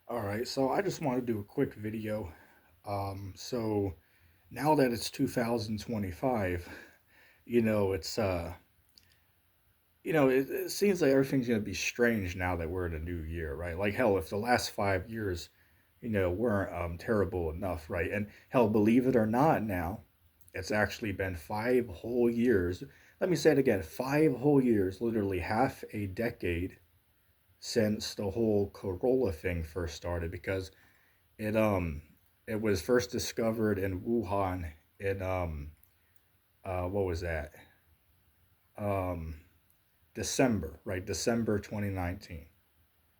All right, so I just want to do a quick video. So now that it's 2025, it's it seems like everything's gonna be strange now that we're in a new year, right? Like hell, if the last 5 years, weren't terrible enough, right? And hell, believe it or not, now it's actually been 5 whole years. Let me say it again, 5 whole years, literally half a decade since the whole Corolla thing first started, because It it was first discovered in Wuhan in what was that? Um December, right? December 2019.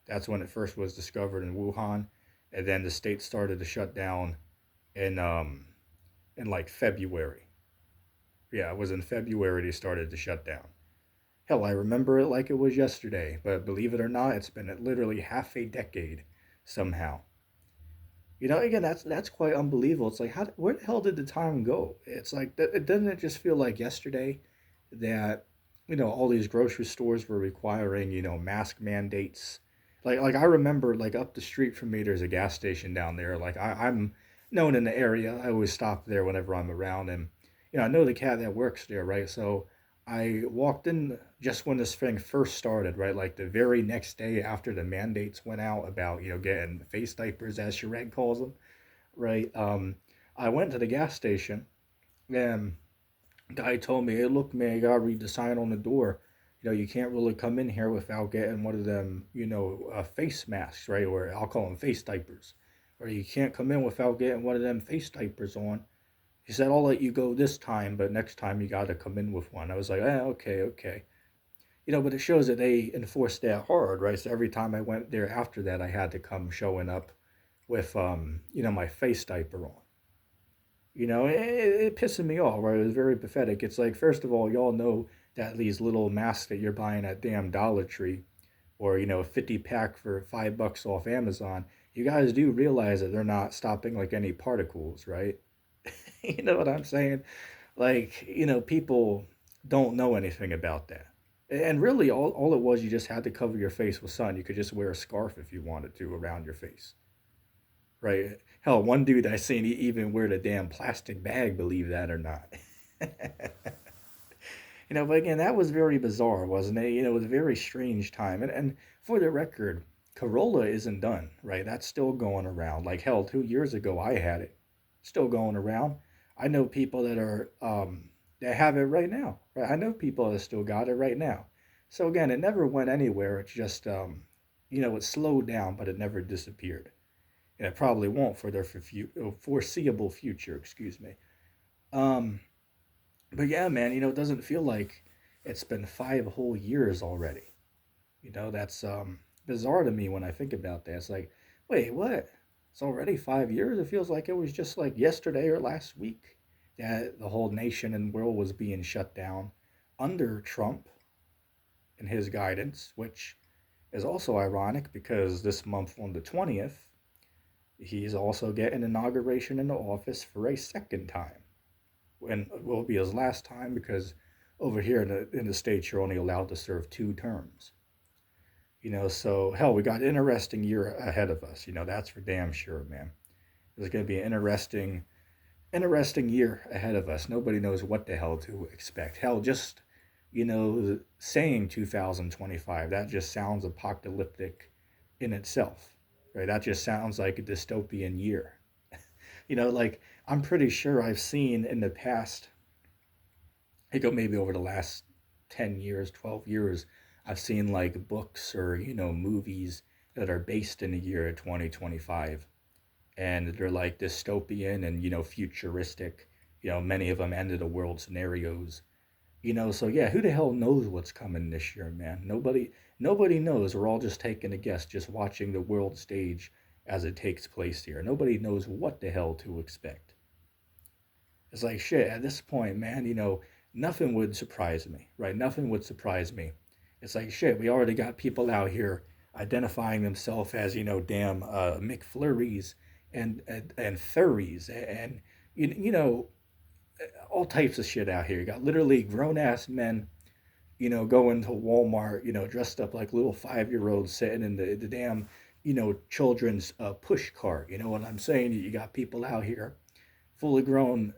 That's when it first was discovered in Wuhan, and then the state started to shut down in like February. Yeah, it was in February they started to shut down. Hell, I remember it like it was yesterday, but believe it or not, it's been literally half a decade somehow. Again, that's quite unbelievable. It's like, where the hell did the time go? It's like, it doesn't it just feel like yesterday that all these grocery stores were requiring mask mandates. Like I remember, like up the street from me, there's a gas station down there. Like I'm known in the area. I always stop there whenever I'm around, and I know the cat that works there, right? So I walked in just when this thing first started, right? Like the very next day after the mandates went out about, getting face diapers, as Shrek calls them, right? I went to the gas station and guy told me, hey, look, man, you gotta read the sign on the door. You can't really come in here without getting one of them, face masks, right? Or I'll call them face diapers. Or you can't come in without getting one of them face diapers on. He said, I'll let you go this time, but next time you gotta come in with one. I was like, okay, okay. But it shows that they enforced that hard, right? So every time I went there after that, I had to come showing up with, my face diaper on. It pissing me off, right? It was very pathetic. It's like, first of all, y'all know that these little masks that you're buying at damn Dollar Tree or, a 50 pack for $5 off Amazon, you guys do realize that they're not stopping like any particles, right? You know what I'm saying? Like, people don't know anything about that. And really, all it was, you just had to cover your face with sun. You could just wear a scarf if you wanted to around your face, right? Hell, one dude I seen, he even wear a damn plastic bag, believe that or not. But again, that was very bizarre, wasn't it? It was a very strange time. And for the record, Corolla isn't done, right? That's still going around. Like hell, 2 years ago I had it, still going around. I know people that have it right now. Right? I know people that still got it right now. So again, it never went anywhere. It's just it slowed down, but it never disappeared. And it probably won't for their foreseeable future. Excuse me. Um, but yeah, man, it doesn't feel like it's been 5 whole years already. That's bizarre to me when I think about that. It's like, wait, what? It's already 5 years? It feels like it was just like yesterday or last week that the whole nation and world was being shut down under Trump and his guidance, which is also ironic because this month on the 20th, he's also getting inauguration into office for a second time. And will be his last time because over here in the States, you're only allowed to serve 2 terms. So hell, we got an interesting year ahead of us. That's for damn sure, man. There's going to be an interesting year ahead of us. Nobody knows what the hell to expect. Hell, just saying 2025, that just sounds apocalyptic in itself, right? That just sounds like a dystopian year. Like I'm pretty sure I've seen in the past, I go maybe over the last 10 years, 12 years, I've seen like books or, movies that are based in the year 2025. And they're like dystopian and, futuristic. Many of them end of the world scenarios. So yeah, who the hell knows what's coming this year, man? Nobody knows. We're all just taking a guess, just watching the world stage as it takes place here. Nobody knows what the hell to expect. It's like shit. At this point, man, nothing would surprise me, right? Nothing would surprise me. It's like shit. We already got people out here identifying themselves as damn McFlurries and furries and all types of shit out here. You got literally grown ass men, going to Walmart, dressed up like little 5-year olds, sitting in the damn children's push cart. You know what I'm saying? You got people out here, fully grown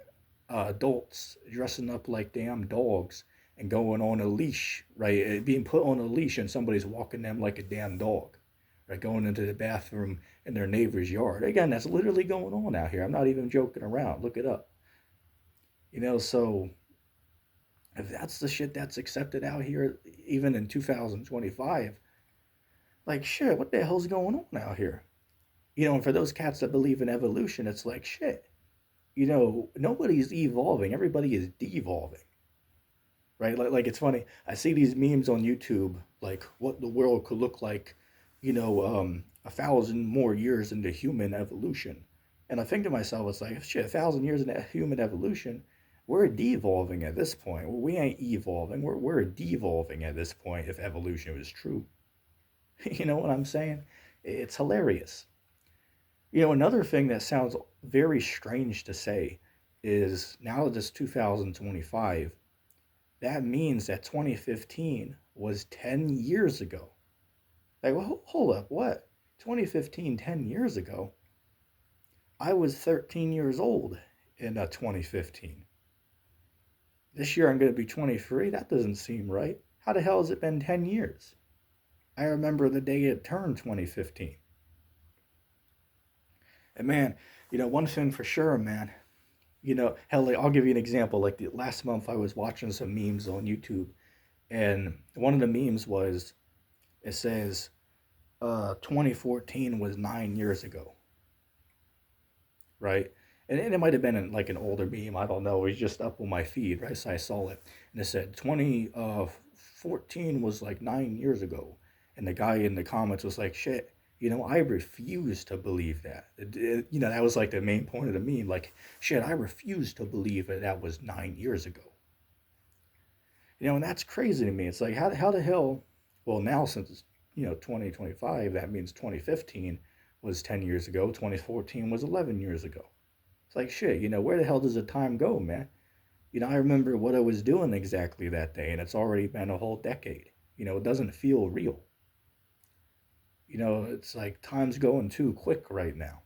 adults dressing up like damn dogs and going on a leash, right? Being put on a leash and somebody's walking them like a damn dog, right? Going into the bathroom in their neighbor's yard. Again, that's literally going on out here. I'm not even joking around. Look it up. So if that's the shit that's accepted out here, even in 2025, like shit, what the hell's going on out here? And for those cats that believe in evolution, it's like shit. Nobody's evolving. Everybody is devolving, right? Like it's funny. I see these memes on YouTube, like what the world could look like, 1,000 more years into human evolution, and I think to myself, it's like shit. 1,000 years into human evolution, we're devolving at this point. We ain't evolving. We're devolving at this point. If evolution was true, you know what I'm saying? It's hilarious. Another thing that sounds very strange to say is now that it's 2025, that means that 2015 was 10 years ago. Like, well, hold up, what? 2015, 10 years ago? I was 13 years old in 2015. This year I'm going to be 23? That doesn't seem right. How the hell has it been 10 years? I remember the day it turned 2015. And man, one thing for sure, man, hell, like, I'll give you an example. Like last month, I was watching some memes on YouTube, and one of the memes was it says, 2014 was 9 years ago, right? And it might have been like an older meme. I don't know. It was just up on my feed, right? So I saw it, and it said 2014 was like 9 years ago, and the guy in the comments was like, "Shit, I refuse to believe that." That was like the main point of the meme. Like, shit, I refuse to believe that was 9 years ago. And that's crazy to me. It's like, how the hell? Well, now since it's 2025, that means 2015 was 10 years ago. 2014 was 11 years ago. It's like shit. Where the hell does the time go, man? I remember what I was doing exactly that day, and it's already been a whole decade. It doesn't feel real. It's like time's going too quick right now.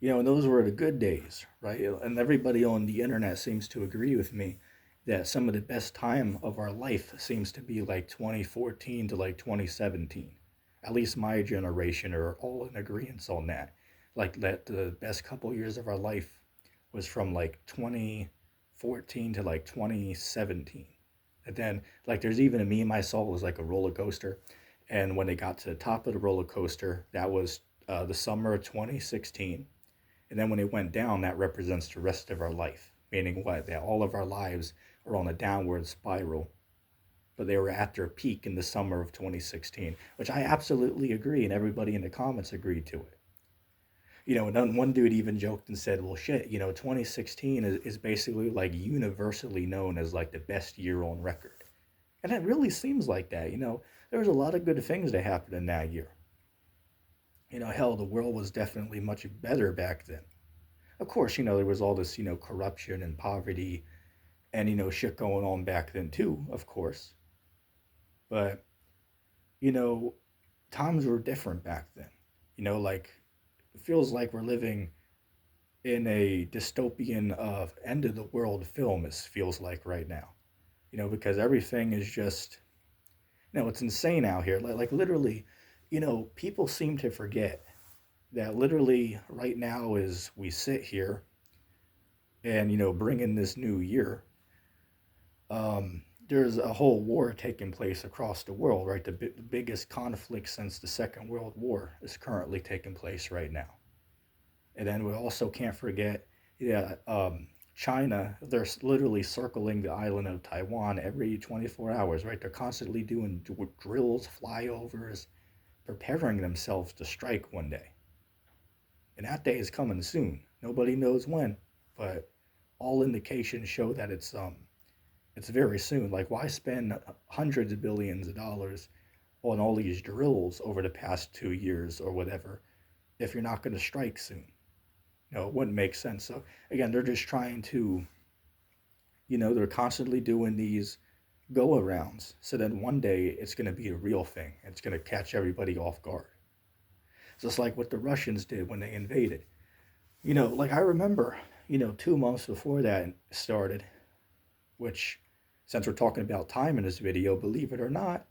And those were the good days, right? And everybody on the internet seems to agree with me that some of the best time of our life seems to be like 2014 to like 2017. At least my generation are all in agreement on that. Like that the best couple years of our life was from like 2014 to like 2017. And then like there's even a meme I saw, it was like a roller coaster, and when they got to the top of the roller coaster, that was the summer of 2016. And then when it went down, that represents the rest of our life. Meaning what? That all of our lives are on a downward spiral. But they were at their peak in the summer of 2016, which I absolutely agree, and everybody in the comments agreed to it. And then one dude even joked and said, well, shit, 2016 is basically like universally known as like the best year on record. And it really seems like that. There was a lot of good things that happened in that year. Hell, the world was definitely much better back then. Of course, there was all this, corruption and poverty and, shit going on back then too, of course. But, you know, times were different back then. Like, it feels like we're living in a dystopian end of the world film, it feels like right now. Because everything is just, it's insane out here. Like literally, people seem to forget that literally right now as we sit here and bring in this new year, there's a whole war taking place across the world, right? The biggest conflict since the Second World War is currently taking place right now. And then we also can't forget, yeah, China, they're literally circling the island of Taiwan every 24 hours, right? They're constantly doing drills, flyovers, preparing themselves to strike one day. And that day is coming soon. Nobody knows when, but all indications show that it's very soon. Like, why spend hundreds of billions of dollars on all these drills over the past 2 years or whatever if you're not going to strike soon? It wouldn't make sense. So again, they're just trying to, they're constantly doing these go arounds. So then one day it's going to be a real thing. It's going to catch everybody off guard. Just like what the Russians did when they invaded. Like I remember, 2 months before that started, which, since we're talking about time in this video, believe it or not,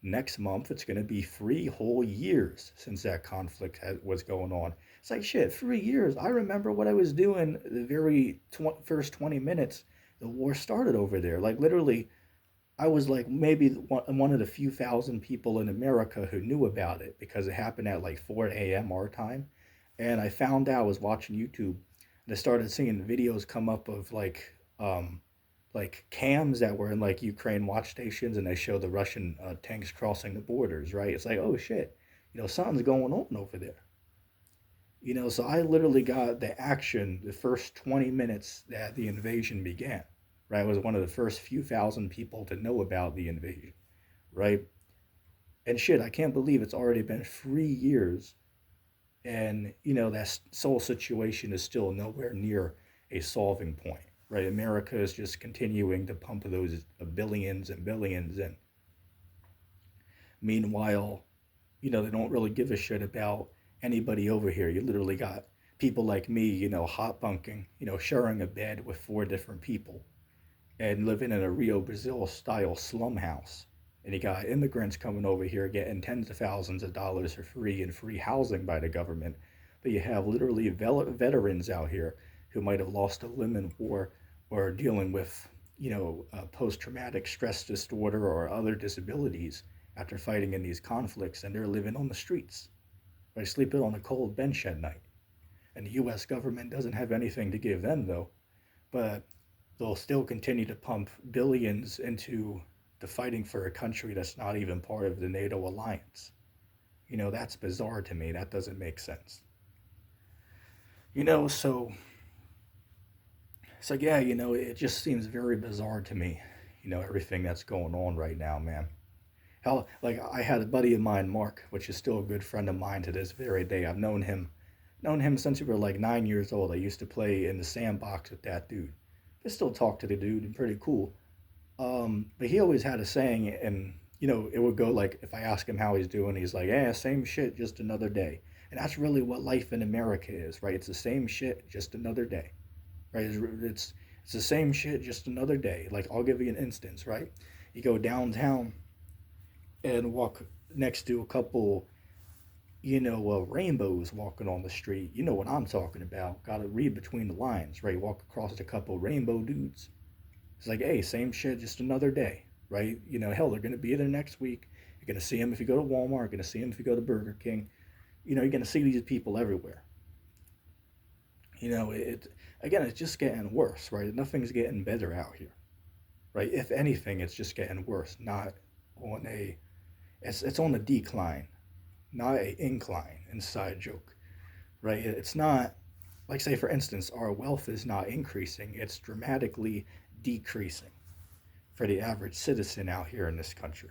next month it's going to be 3 whole years since that conflict was going on. It's like, shit, 3 years. I remember what I was doing the very first 20 minutes the war started over there. Like, literally, I was like maybe one of the few thousand people in America who knew about it because it happened at like 4 a.m. our time. And I found out, I was watching YouTube, and I started seeing videos come up of like cams that were in like Ukraine watch stations, and they show the Russian tanks crossing the borders, right? It's like, oh shit, something's going on over there. So I literally got the action the first 20 minutes that the invasion began, right? I was one of the first few thousand people to know about the invasion, right? And shit, I can't believe it's already been 3 years, and that whole situation is still nowhere near a solving point, right? America is just continuing to pump those billions and billions in. Meanwhile, they don't really give a shit about anybody over here. You literally got people like me, hot bunking, sharing a bed with 4 different people and living in a Rio Brazil style slum house. And you got immigrants coming over here getting tens of thousands of dollars for free and free housing by the government. But you have literally veterans out here who might have lost a limb in war or dealing with, post traumatic stress disorder or other disabilities after fighting in these conflicts, and they're living on the streets, by sleeping on a cold bench at night. And the US government doesn't have anything to give them, though, but they'll still continue to pump billions into the fighting for a country that's not even part of the NATO alliance. That's bizarre to me. That doesn't make sense. So yeah, it just seems very bizarre to me, everything that's going on right now, man. Hell, like I had a buddy of mine, Mark, which is still a good friend of mine to this very day. I've known him since we were like 9 years old. I used to play in the sandbox with that dude. I still talk to the dude, and pretty cool. But he always had a saying, and it would go like, if I ask him how he's doing, he's like, "Yeah, same shit, just another day." And that's really what life in America is, right? It's the same shit, just another day, right? It's the same shit, just another day. Like, I'll give you an instance, right? You go downtown and walk next to a couple, rainbows walking on the street. You know what I'm talking about. Got to read between the lines, right? Walk across a couple rainbow dudes. It's like, hey, same shit, just another day, right? Hell, they're going to be there next week. You're going to see them if you go to Walmart. You're going to see them if you go to Burger King. You're going to see these people everywhere. Again, it's just getting worse, right? Nothing's getting better out here, right? If anything, it's just getting worse. Not on a, it's on a decline, not a incline. Inside joke, right? It's not like, say for instance, our wealth is not increasing; it's dramatically decreasing for the average citizen out here in this country.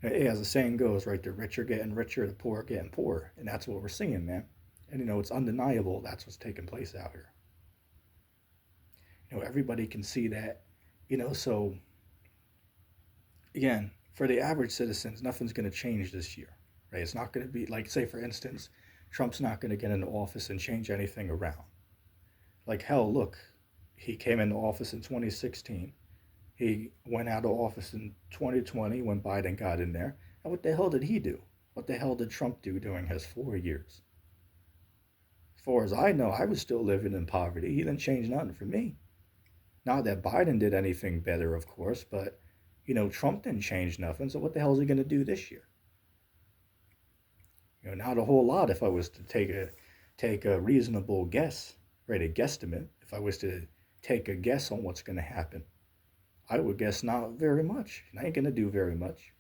As the saying goes, right, the rich are getting richer, the poor are getting poorer, and that's what we're seeing, man. And it's undeniable that's what's taking place out here. Everybody can see that. So again, for the average citizens, nothing's going to change this year, right? It's not going to be like, say for instance, Trump's not going to get into office and change anything around. Like, hell, look, he came into office in 2016. He went out of office in 2020 when Biden got in there. And what the hell did he do? What the hell did Trump do during his 4 years? As far as I know, I was still living in poverty. He didn't change nothing for me. Not that Biden did anything better, of course, but Trump didn't change nothing. So what the hell is he going to do this year? Not a whole lot. If I was to take a reasonable guess, right, a guesstimate. If I was to take a guess on what's going to happen, I would guess not very much. I ain't going to do very much.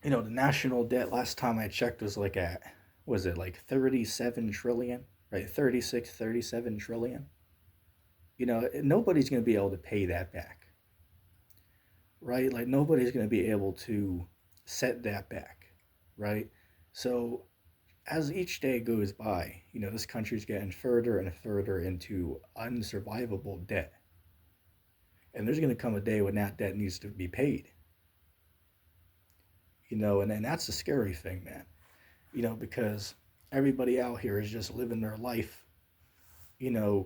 The national debt last time I checked was like was it like 37 trillion, right? 36, 37 trillion. Nobody's going to be able to pay that back, right? Like, nobody's going to be able to set that back, right? So as each day goes by, this country's getting further and further into unsurvivable debt. And there's going to come a day when that debt needs to be paid, and that's the scary thing, man, because everybody out here is just living their life,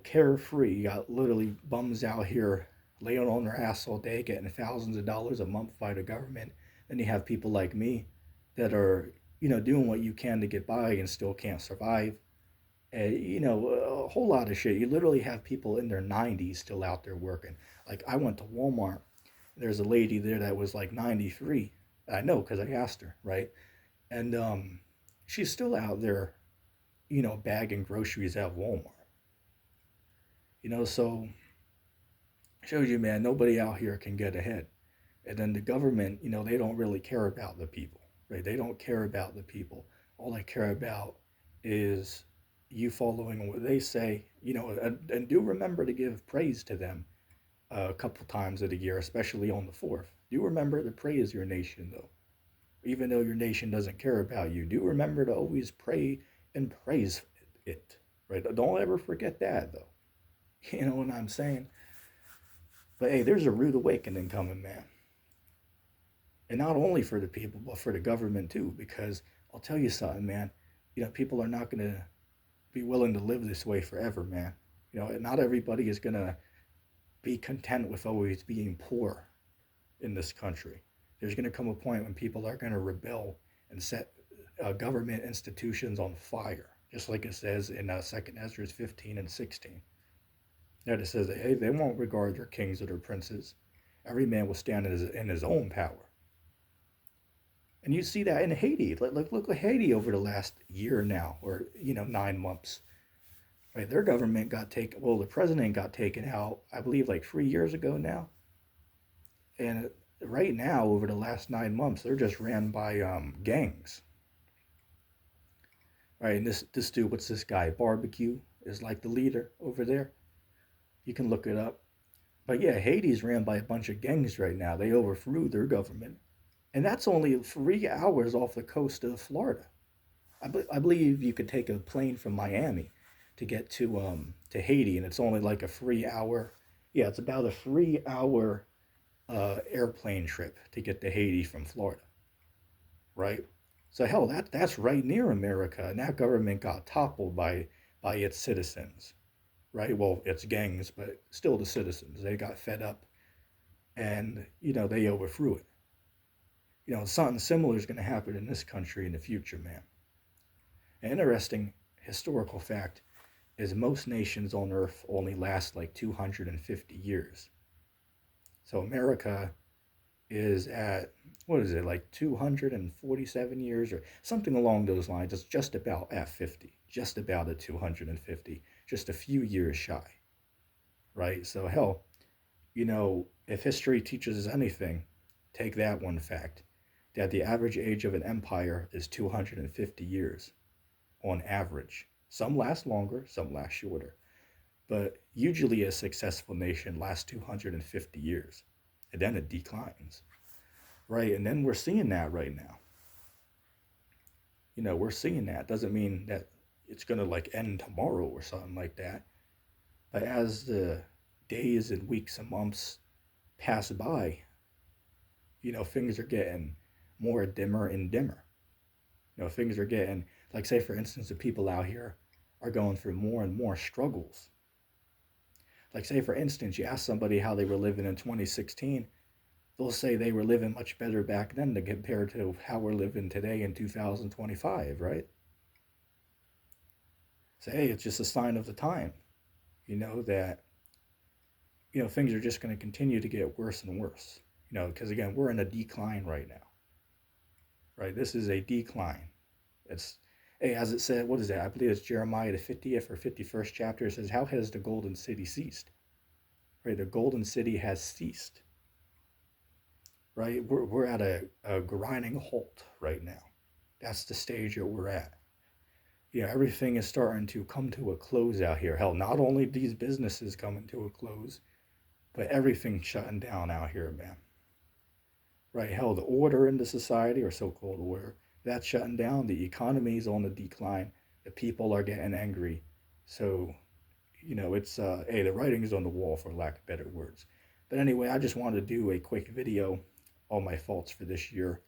carefree. You got literally bums out here laying on their ass all day, getting thousands of dollars a month by the government. Then you have people like me that are, doing what you can to get by and still can't survive. A whole lot of shit. You literally have people in their 90s still out there working. Like, I went to Walmart. There's a lady there that was like 93. I know because I asked her, right? And she's still out there, bagging groceries at Walmart. So shows you, man, nobody out here can get ahead. And then the government, they don't really care about the people, right? They don't care about the people. All they care about is you following what they say, and do remember to give praise to them a couple times of the year, especially on the 4th. Do remember to praise your nation, though. Even though your nation doesn't care about you, do remember to always pray and praise it, right? Don't ever forget that, though. You know what I'm saying? But hey, there's a rude awakening coming, man. And not only for the people, but for the government too. Because I'll tell you something, man. People are not going to be willing to live this way forever, man. Not everybody is going to be content with always being poor in this country. There's going to come a point when people are going to rebel and set government institutions on fire, just like it says in 2nd Ezra 15 and 16. That it says that, hey, they won't regard their kings or their princes. Every man will stand in his own power. And you see that in Haiti. Look at Haiti over the last year now, or 9 months. Right, their government got taken. Well, the president got taken out, I believe, like 3 years ago now. And right now, over the last 9 months, they're just ran by gangs. Right, and this dude, what's this guy? Barbecue is like the leader over there. You can look it up. But yeah, Haiti's ran by a bunch of gangs right now. They overthrew their government, and that's only 3 hours off the coast of Florida. I believe you could take a plane from Miami to get to Haiti, and it's only like a 3 hour. Yeah, it's about a 3 hour airplane trip to get to Haiti from Florida, right? So hell, that's right near America, and that government got toppled by its citizens, right? Well, it's gangs, but still the citizens. They got fed up, and they overthrew it. Something similar is going to happen in this country in the future, man. An interesting historical fact is most nations on Earth only last like 250 years. So America is at, what is it, like 247 years or something along those lines. It's just about at 50, just about at 250, just a few years shy, right? So hell, if history teaches us anything, take that one fact, that the average age of an empire is 250 years on average. Some last longer, some last shorter. But usually a successful nation lasts 250 years and then it declines, right? And then we're seeing that right now. We're seeing that. Doesn't mean that it's going to like end tomorrow or something like that. But as the days and weeks and months pass by, things are getting more dimmer and dimmer. Things are getting, like, say, for instance, the people out here are going through more and more struggles. Like, say, for instance, you ask somebody how they were living in 2016, they'll say they were living much better back then to compare to how we're living today in 2025, right? Say, hey, it's just a sign of the time, that, things are just going to continue to get worse and worse, because again, we're in a decline right now, right? This is a decline. It's, hey, as it said, what is that? I believe it's Jeremiah, the 50th or 51st chapter. It says, how has the golden city ceased? Right? The golden city has ceased. Right? We're at a grinding halt right now. That's the stage that we're at. Everything is starting to come to a close out here. Hell, not only these businesses coming to a close, but everything's shutting down out here, man. Right? Hell, the order in the society, or so-called order, that's shutting down. The economy is on the decline. The people are getting angry. So, it's, hey, the writing is on the wall, for lack of better words. But anyway, I just wanted to do a quick video, all my faults for this year.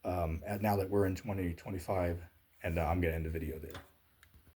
Now that we're in 2025, and I'm gonna end the video there.